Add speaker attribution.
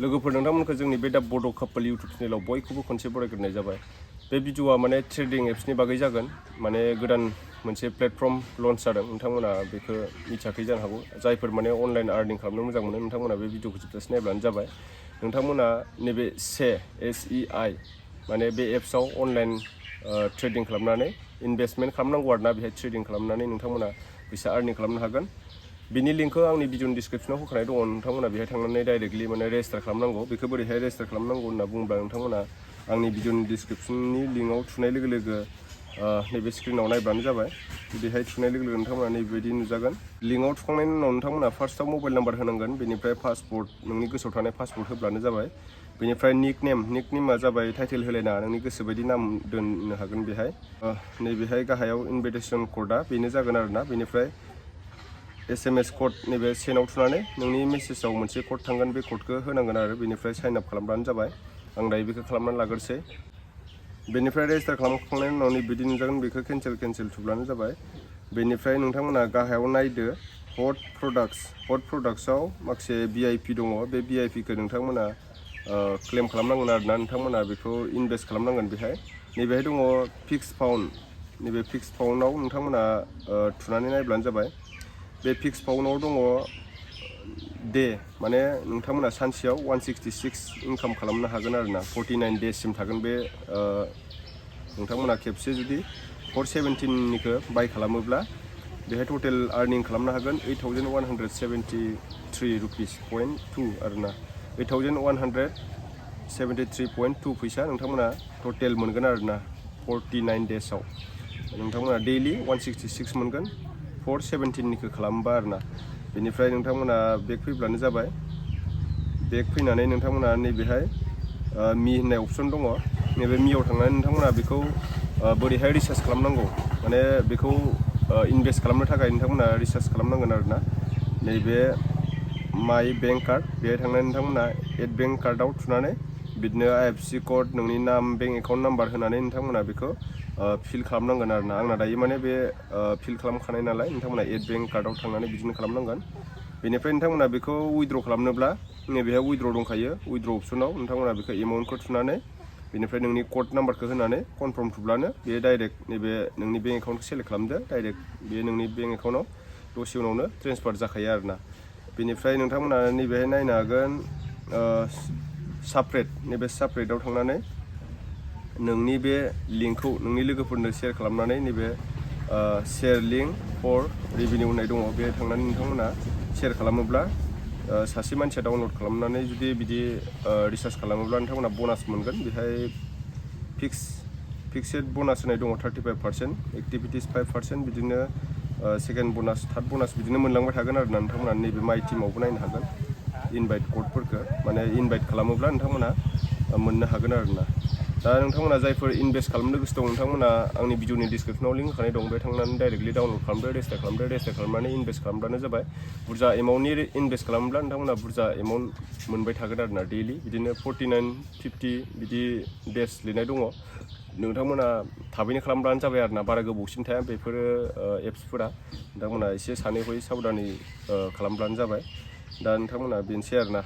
Speaker 1: लोगोफोर नोंथांमोनखौ जोंनि बे दा बड' कापल इउटुब चेनेलाव बयखौबो खनसे बरायग्रोनाय जाबाय। बे भिडिअआ माने ट्रेडिं एप्सनि बागै जागोन। माने गोदान मोनसे प्लेटफर्म लन्च जादों, नोंथांमोना बेखौ मिथियाखै जानो हागौ। जायफोर माने अनलाइन आर्निं खालामनो मोजां मोनो नोंथांमोना बे भिडिअखौ जोबजासे नायब्लानो जाबाय। नोंथांमोना नैबे SEI माने बे एप्सआव अनलाइन ट्रेडिं खालामनानै इनभेस्टमेन्ट खालामनांगौ आरोना। बेहाय ट्रेडिं खालामनानै नोंथांमोना फैसा आर्निं खालामनो हागोन। बिनि लिंकखौ आंनि भिडिअनि डिसक्रिपसनाव होखानाय दङ। नोंथांमोना बेहाय थांनानै डाइरेक्टलि माने रेजिस्टार खालामनांगौ। बेखौ बोरैहाय रेजिस्टार खालामनांगौ होनना बुङोब्ला नोंथांमोना आंनि भिडिअनि डिसक्रिपसननि लिंकआव थुनाय लोगो लोगो नैबे स्क्रिनाव नायब्लानो जाबाय। बेहाय थुनाय लोगो लोगो नोंथांमोना नैबेबायदि नुजागोन। लिंकआव थुखांनायनि उनाव नोंथांमोना फार्स्टआव मबाइल नाम्बार होनांगोन, बेनिफ्राय पासपर्ट नोंनि गोसोआव थानाय पासपर्ट होब्लानो जाबाय। बेनिफ्राय निकनेमा जाबाय टाइटेल होलायना नोंनि गोसोबायदि नाम दोननो हागोन बेहाय। नैबेहाय गाहायाव इनभाइटेसन क'डआ बेनो जागोन आरोना। बेनिफ्राय SMS क'ड नैबे सेनाव थुनानै नोंनि मेसेजाव मोनसे क'ड थांगोन, बे क'डखौ होनांगोन आरो बेनिफ्राय साइन आप खालामब्लानो जाबाय। आं दायो बेखौ खालामनानै लाग्रोसै। बेनिफ्राय रेजिस्टार खालामखांनायनि उनाव नैबिदि नुजागोन, बेखौ केन्सेल थुब्लानो जाबाय। बेनिफ्राय नोंथांमोना गाहायाव नायदो हट प्रडाक्ट्सआव माखासे VIP दङ। बे VIPखौ नोंथांमोना क्लेम खालामनांगोन आरोना। नोंथांमोना बेखौ इनभेस्ट खालामनांगोन बेहाय। नैबेहाय दङ फिक्स पाउन्ड। नैबे फिक्स पाउन्डआव नोंथांमोना थुनानै नायब्लानो जाबाय। बे फिक्स पाउन्डआव दङ डे, माने नोंथांमोना सानसेयाव 166 इनकाम खालामनो हागोन आरोना। 49 डेजसिम थागोन बे। नोंथांमोना खेबसे जुदि 417निखौ बाय खालामोब्ला बेहाय टटेल आर्निं खालामनो हागोन 8173 रुपिस पइन्ट 2 आरोना। 8173.2 फैसा नोंथांमोना टटेल मोनगोन आरोना 49 डेजआव। नोंथांमोना डेइलि 166 मोनगोन 417निखौ खालामोबा आरोना। बेनिफ्राय नोंथांमोना बेक फैब्लानो जाबाय। बेक फैनानै नोंथांमोना नैबेहाय मि होननाय अपसन दङ। नैबे मिआव थांनानै नोंथांमोना बेखौ बोरैहाय रिसार्ज खालामनांगौ, माने बेखौ इनभेस्ट खालामनो थाखाय नोंथांमोना रिसार्ज खालामनांगोन आरोना। नैबे माइ बेंक कार्ड, बेहाय थांनानै नोंथांमोना एड बेंक कार्डआव थुनानै बिदिनो IFSC क'ड, नोंनि नाम, बेंक एकाउन्ट नाम्बार होनानै नोंथांमोना बेखौ फिल खालामनांगोन आरोना। आंना दायो माने बे फिल खालामखानाय नालाय नोंथांमोना एड बेंक कार्डआव थांनानै बिदिनो खालामनांगोन। बेनिफ्राय नोंथांमोना बेखौ उइद्र' खालामनोब्ला नैबेहाय उइद्र' दंखायो। उइद्र' अपसनाव नोंथांमोना बेखौ एमाउन्टखौ थुनानै बेनिफ्राय नोंनि क'ड नाम्बारखौ होनानै कनफार्म थुब्लानो बेयो डाइरेक्ट नैबे नोंनि बेंक एकाउन्टखौ सेलेक्ट खालामदो, डाइरेक्ट बेयो नोंनि बेंक एकाउन्टआव दसे उनावनो ट्रेन्सफार जाखायो आरोना। बेनिफ्राय नोंथांमोना नैबेहाय नायनो हागोन सापरेट। नैबे सापरेटआव थांनानै नोंनि बे लिंकखौ नोंनि लोगोफोरनो सेयार खालामनानै नैबे शेयार लिंक फर रेभिनिउ होननाय दङ, बे थांनानै नोंथांमोना शेयार खालामोब्ला सासे मानसिया डाउनलड खालामनानै जुदि बिदि रिसार्च खालामोब्ला नोंथांमोना ब'नास मोनगोन। बेहाय फिक्सेड ब'नास होनाय दङ 35%, एक्टिभिटिस 5%, बिदिनो सेकेन्ड ब'नास, थार्ड ब'नास बिदिनो मोनलांबाय थागोन आरोना। नोंथांमोना नैबे माइ टिमावबो नायनो हागोन इनभाइट क'डफोरखौ, माने इनभाइट खालामोब्ला नोंथांमोना मोननो हागोन आरोना। दा नोंथांमोना जायफोर इनभेस्ट खालामनो गोसो दं नोंथांमोना आंनि भिडिअनि डिसक्रिपसनाव लिंक होखानाय दं, बे थांनानै डाइरेक्टलि डाउनलड खालामदो, रेजिस्टार खालामनानै इनभेस्ट खालामब्लानो जाबाय। बुरजा एमाउन्टनि इनभेस्ट खालामोब्ला नोंथांमोना बुरजा एमाउन्ट मोनबाय थागोन आरोना डेइलि। बिदिनो 49, 50 बिदि डेज लिरनाय दङ। नोंथांमोना थाबैनो खालामब्लानो जाबाय आरोना, बारा गोबावसिन थाया बेफोरो एप्सफोरा। नोंथांमोना एसे सानै हयै साबधानै खालामब्लानो जाबाय। दा नोंथांमोना बेनोसै आरोना।